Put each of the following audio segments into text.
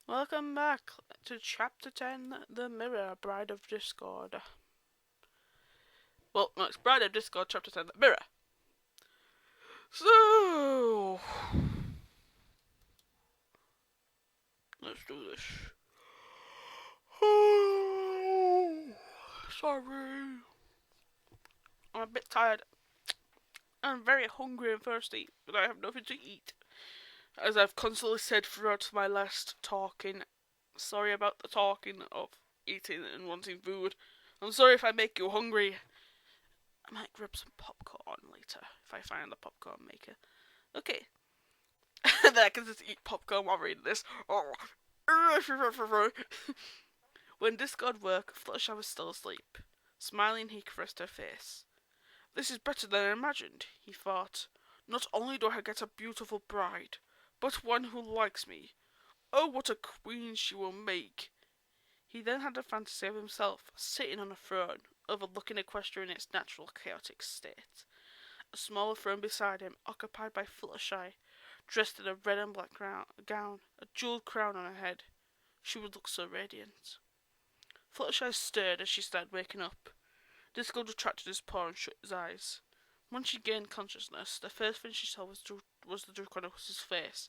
Welcome back to Chapter 10, The Mirror, Bride of Discord. Well, no, it's Bride of Discord, Chapter 10, The Mirror. So, let's do this. Sorry. I'm a bit tired. I'm very hungry and thirsty, but I have nothing to eat. As I've constantly said throughout my last talking, sorry about the talking of eating and wanting food. I'm sorry if I make you hungry. I might grab some popcorn later if I find the popcorn maker. Okay. Then I can just eat popcorn while reading this. When Discord woke, Fluttershy was still asleep. Smiling, he caressed her face. This is better than I imagined, he thought. Not only do I get a beautiful bride, but one who likes me. Oh, what a queen she will make! He then had a fantasy of himself sitting on a throne, overlooking Equestria in its natural chaotic state. A smaller throne beside him, occupied by Fluttershy, dressed in a red and black gown, a jeweled crown on her head. She would look so radiant. Fluttershy stirred as she started waking up. Discord retracted his paw and shut his eyes. When she gained consciousness, the first thing she saw was the Draconicus's face.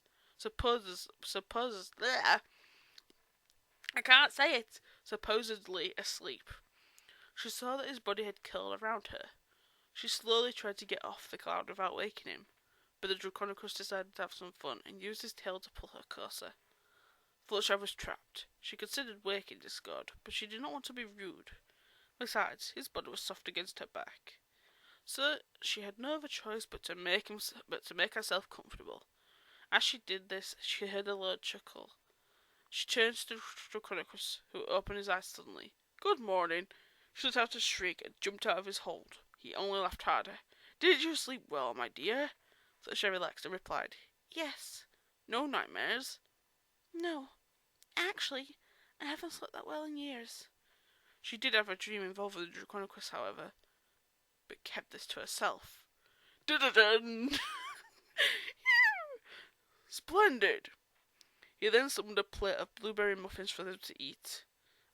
I can't say it. Supposedly asleep. She saw that his body had curled around her. She slowly tried to get off the cloud without waking him, but the Draconicus decided to have some fun and used his tail to pull her closer. Fluttershy was trapped. She considered waking Discord, but she did not want to be rude. Besides, his body was soft against her back. So she had no other choice but to make herself comfortable. As she did this, she heard a low chuckle. She turned to the Draconicus, who opened his eyes suddenly. "Good morning!" She let out a shriek and jumped out of his hold. He only laughed harder. "Did you sleep well, my dear?" Fluttershy relaxed and replied, "Yes." "No nightmares?" "No. Actually, I haven't slept that well in years." She did have a dream involving the Draconicus, however, but kept this to herself. Dun-dun-dun! Splendid! He then summoned a plate of blueberry muffins for them to eat.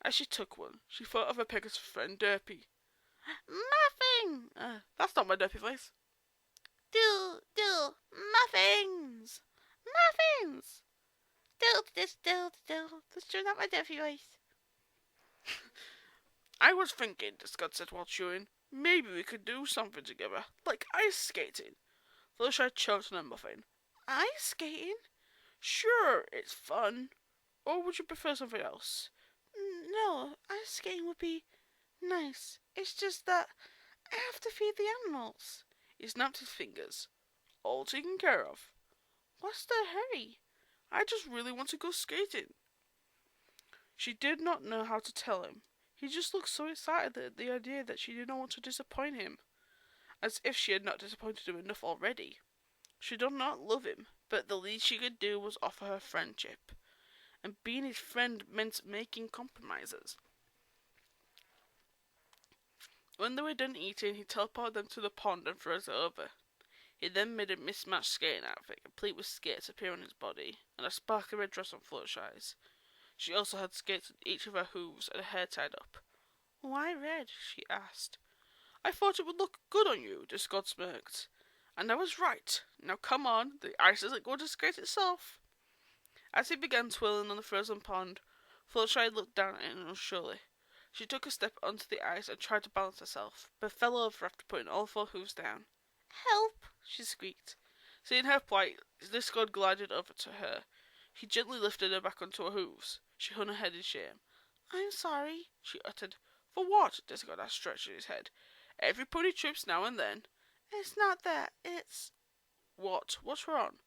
As she took one, she thought of her Pegasus friend Derpy. "Muffin!" That's not my Derpy voice. Do, muffins! Muffins! That's true, not my Derpy voice. "I was thinking," Scott said while chewing, "maybe we could do something together, like ice skating." Fluttershy choked on a muffin. "Ice skating?" "Sure, it's fun. Or would you prefer something else?" "No, ice skating would be nice. It's just that I have to feed the animals." He snapped his fingers. "All taken care of." "What's the hurry?" "I just really want to go skating." She did not know how to tell him. He just looked so excited at the idea that she did not want to disappoint him. As if she had not disappointed him enough already. She did not love him, but the least she could do was offer her friendship. And being his friend meant making compromises. When they were done eating, he teleported them to the pond and froze it over. He then made a mismatched skating outfit, complete with skates appearing on his body, and a sparkly red dress on Fluttershy's. She also had skates on each of her hooves and her hair tied up. "Why red?" she asked. "I thought it would look good on you," Discord smirked. "And I was right. Now come on, the ice isn't going to skate itself." As he began twirling on the frozen pond, Fluttershy looked down at it unsurely. She took a step onto the ice and tried to balance herself, but fell over after putting all four hooves down. "Help!" she squeaked. Seeing her plight, Discord glided over to her. He gently lifted her back onto her hooves. She hung her head in shame. "I'm sorry," she uttered. "For what?" Discord asked, stretching his head. "Every pony trips now and then." "It's not that. It's—" "What? What's wrong?"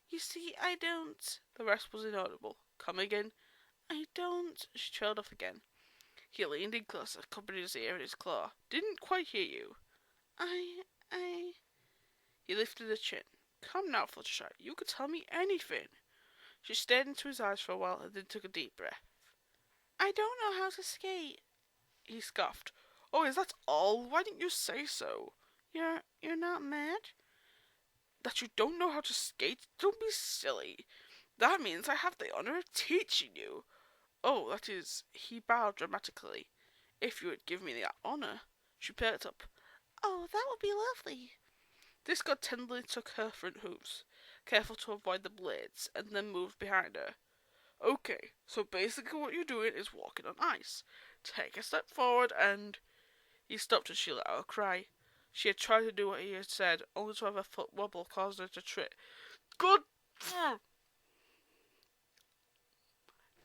"You see, I don't—" The rest was inaudible. "Come again." "I don't—" She trailed off again. He leaned in closer, cupping his ear in his claw. "Didn't quite hear you." I... He lifted her chin. "Come now, Fluttershy, you could tell me anything." She stared into his eyes for a while and then took a deep breath. "I don't know how to skate." He scoffed. "Oh, is that all? Why didn't you say so?" You're not mad?" "That you don't know how to skate? Don't be silly." That means I have the honor of teaching you. Oh, that is, he bowed dramatically. If you would give me that honor. She perked up. Oh, that would be lovely. Discord tenderly took her front hooves, careful to avoid the blades, and then moved behind her. Okay, so basically what you're doing is walking on ice. Take a step forward and... He stopped as she let out a cry. She had tried to do what he had said, only to have her foot wobble caused her to trip. Good...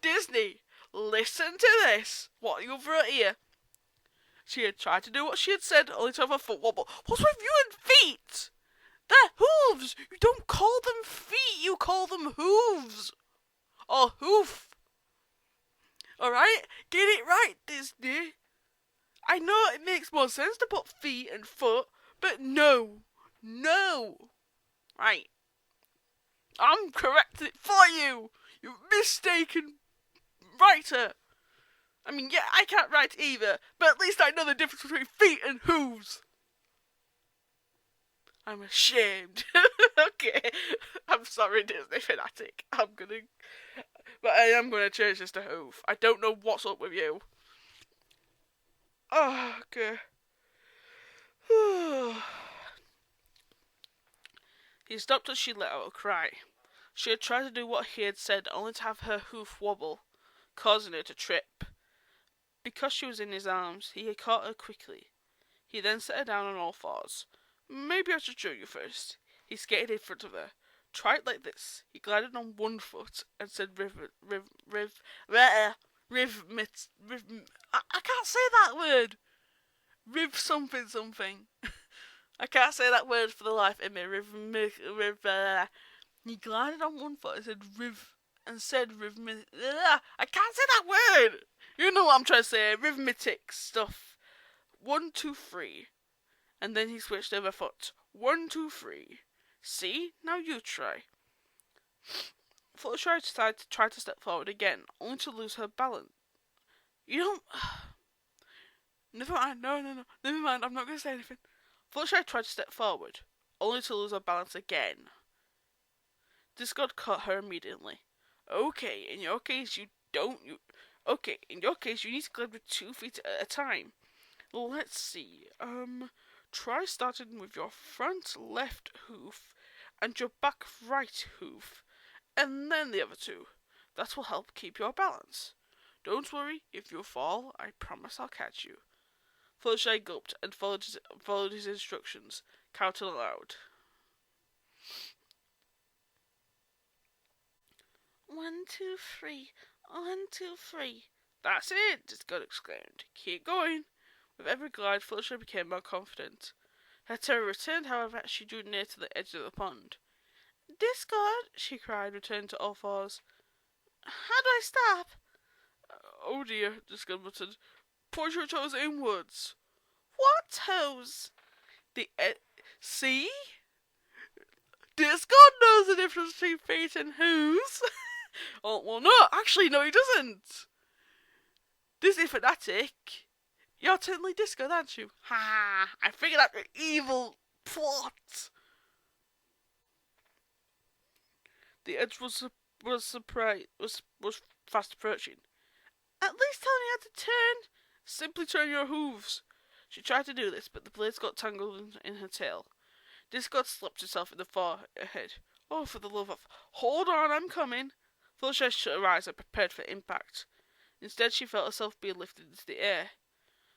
Disney, listen to this. What you've wrote here. She had tried to do what she had said, only to have her foot wobble. What's with you and feet? They're hooves. You don't call them feet, you call them hooves. Or hoof. Alright? Get it right, Disney. I know it makes more sense to put feet and foot, but no. No. Right. I'm correcting it for you. You mistaken writer. I mean, yeah, I can't write either, but at least I know the difference between feet and hooves. I'm ashamed. Okay. I'm sorry, Disney fanatic. But I am gonna change this to hoof. I don't know what's up with you. Oh, okay. He stopped as she let out a cry. She had tried to do what he had said, only to have her hoof wobble, causing her to trip. Because she was in his arms, he had caught her quickly. He then set her down on all fours. Maybe I should show you first. He skated in front of her. Try it like this. He glided on one foot and said I can't say that word. Riv something something. I can't say that word for the life of me. He glided on one foot and said I can't say that word. You know what I'm trying to say. Rhythmic stuff. 1, 2, 3. And then he switched over foot. 1, 2, 3. See? Now you try. Fluttershy decided to try to step forward again, only to lose her balance. You don't... Never mind, no. Never mind, I'm not going to say anything. Fluttershy tried to step forward, only to lose her balance again. Discord caught her immediately. Okay, in your case, you need to glide with 2 feet at a time. Let's see, try starting with your front left hoof and your back right hoof, and then the other 2. That will help keep your balance. Don't worry, if you fall, I promise I'll catch you. Fluttershy gulped and followed his instructions, counting aloud. 1, 2, 3. 1, 2, 3. That's it, Discord exclaimed. Keep going. With every glide, Fluttershy became more confident. Her terror returned, however, as she drew near to the edge of the pond. Discord, she cried, returning to all fours. How do I stop? Oh dear, Discord muttered. Point your toes inwards. What toes? See? Discord knows the difference between feet and hooves. Oh, well, no, actually, no, he doesn't. Disney fanatic. You're totally Discord, aren't you? Ha! I figured out your evil plot. The edge was fast approaching. At least tell me how to turn. Simply turn your hooves. She tried to do this, but the blades got tangled in her tail. Discord slapped herself in the forehead. Oh, for the love of... Hold on, I'm coming. Fluttershy shut her eyes and prepared for impact. Instead, she felt herself being lifted into the air.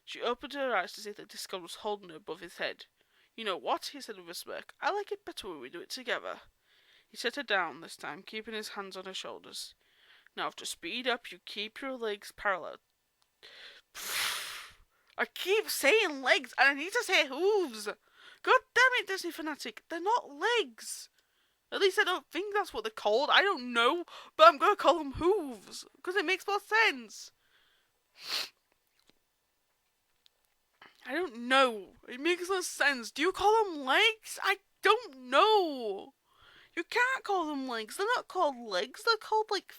She opened her eyes to see that Discord was holding her above his head. You know what? He said with a smirk. I like it better when we do it together. He set her down this time, keeping his hands on her shoulders. Now, to speed up, you keep your legs parallel. I keep saying legs, and I need to say hooves. God damn it, Disney fanatic. They're not legs. At least I don't think that's what they're called. I don't know, but I'm going to call them hooves, because it makes more sense. I don't know. It makes no sense. Do you call them legs? I don't know. You can't call them legs. They're not called legs. They're called, like,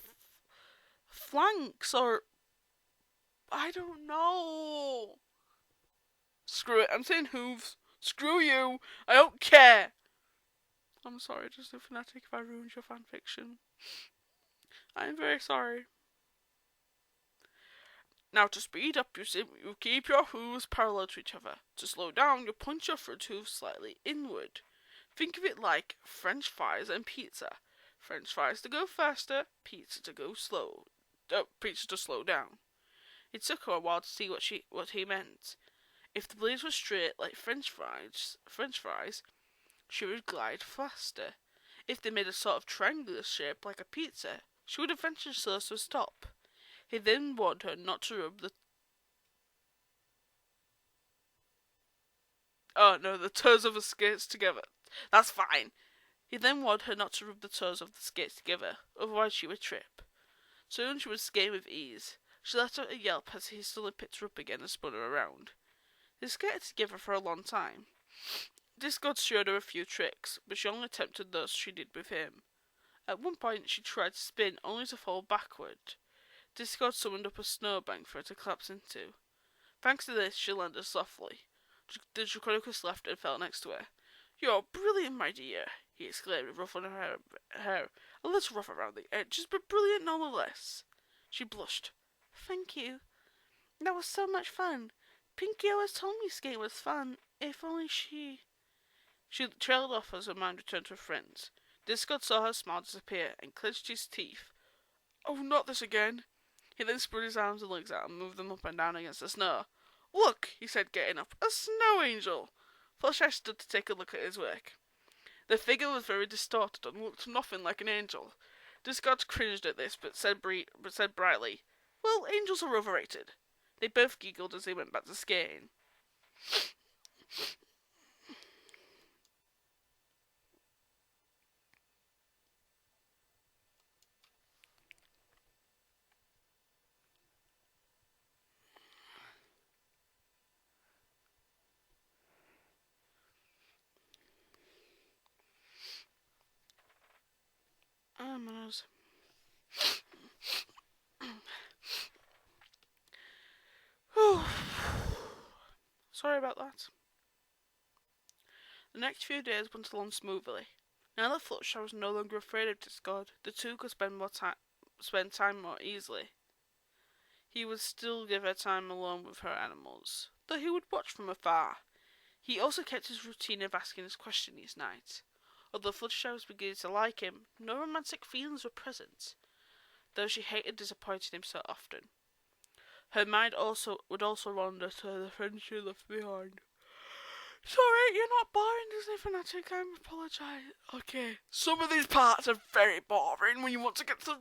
flanks or... I don't know. Screw it. I'm saying hooves. Screw you. I don't care. I'm sorry, Disney fanatic, if I ruined your fanfiction. I'm very sorry. Now to speed up, you keep your hooves parallel to each other. To slow down, you punch your front hooves slightly inward. Think of it like French fries and pizza. French fries to go faster, pizza to slow down. It took her a while to see what he meant. If the blades were straight like French fries, she would glide faster. If they made a sort of triangular shape like a pizza, she would eventually slow to a stop. He then warned her not to rub the toes of the skates together. That's fine. He then warned her not to rub the toes of the skates together, otherwise she would trip. Soon she was skating with ease. She let out a yelp as he suddenly picked her up again and spun her around. They skated together for a long time. Discord showed her a few tricks, but she only attempted those she did with him. At one point she tried to spin only to fall backward. Discord summoned up a snowbank for her to collapse into. Thanks to this, she landed softly. The Draconicus left and fell next to her. "You're brilliant, my dear," he exclaimed, ruffling her hair a little rough around the edges, but brilliant nonetheless. She blushed. "Thank you. That was so much fun. Pinky always told me skating was fun. If only she..." She trailed off as her mind returned to her friends. Discord saw her smile disappear and clenched his teeth. "Oh, not this again." He then spread his arms and legs out and moved them up and down against the snow. "Look," he said, getting up, "a snow angel." Fluttershy stood to take a look at his work. The figure was very distorted and looked nothing like an angel. Discord cringed at this, but said brightly, "Well, angels are overrated." They both giggled as they went back to skating. Oh, my nose. Sorry about that. The next few days went along smoothly. Now that Fluttershy was no longer afraid of Discord, the two could spend time more easily. He would still give her time alone with her animals, though he would watch from afar. He also kept his routine of asking his question each night. Although Fluttershy was beginning to like him, no romantic feelings were present, though she hated disappointing him so often. Her mind would also wander to the friends she left behind. "Sorry, you're not boring, Disney Fanatic. I apologise." Okay, some of these parts are very boring when you want to get to the